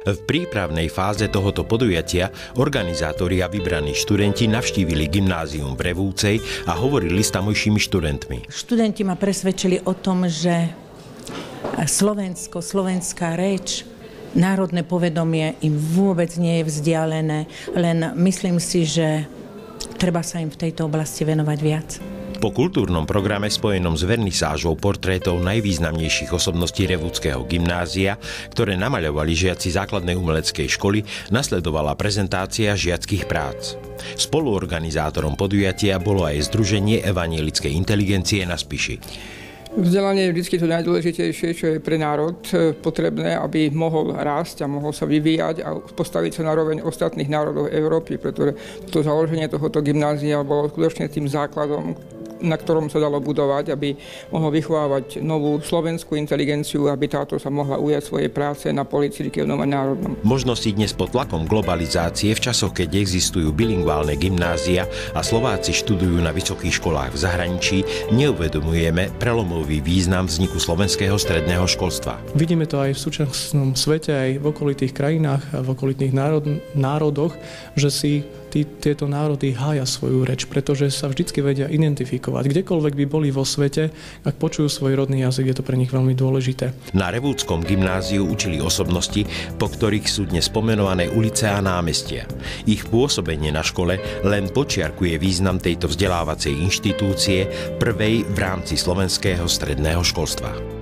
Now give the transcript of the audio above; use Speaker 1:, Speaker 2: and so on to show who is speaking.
Speaker 1: V prípravnej fáze tohoto podujatia organizátori a vybraní študenti navštívili gymnázium v Revúcej a hovorili s tamojšími študentmi.
Speaker 2: Študenti ma presvedčili o tom, že Slovensko, slovenská reč, národné povedomie im vôbec nie je vzdialené, len myslím si, že treba sa im v tejto oblasti venovať viac.
Speaker 1: Po kultúrnom programe spojenom s vernisážou portrétov najvýznamnejších osobností Revúckeho gymnázia, ktoré namaľovali žiaci základnej umeleckej školy, nasledovala prezentácia žiackych prác. Spoluorganizátorom podujatia bolo aj Združenie evanielickej inteligencie na Spiši.
Speaker 3: Vzdelanie je vždy to najdôležitejšie, čo je pre národ potrebné, aby mohol rásť a mohol sa vyvíjať a postaviť sa na roveň ostatných národov Európy, pretože to založenie tohoto gymnázia bolo skutočne tým základom, na ktorom sa dalo budovať, aby mohol vychovávať novú slovenskú inteligenciu, aby táto sa mohla ujať svojej práce na poli cirkevnom a národnom.
Speaker 1: Možno si dnes pod tlakom globalizácie v časoch, keď existujú bilingválne gymnázia a Slováci študujú na vysokých školách v zahraničí, neuvedomujeme prelomový význam vzniku slovenského stredného školstva.
Speaker 4: Vidíme to aj v súčasnom svete, aj v okolitých krajinách a v okolitých národoch, že si tieto národy hája svoju reč, pretože sa vždycky vedia identifikovať. Kdekoľvek by boli vo svete, ak počujú svoj rodný jazyk, je to pre nich veľmi dôležité.
Speaker 1: Na Revúckom gymnáziu učili osobnosti, po ktorých sú dnes pomenované ulice a námestia. Ich pôsobenie na škole len podčiarkuje význam tejto vzdelávacej inštitúcie, prvej v rámci slovenského stredného školstva.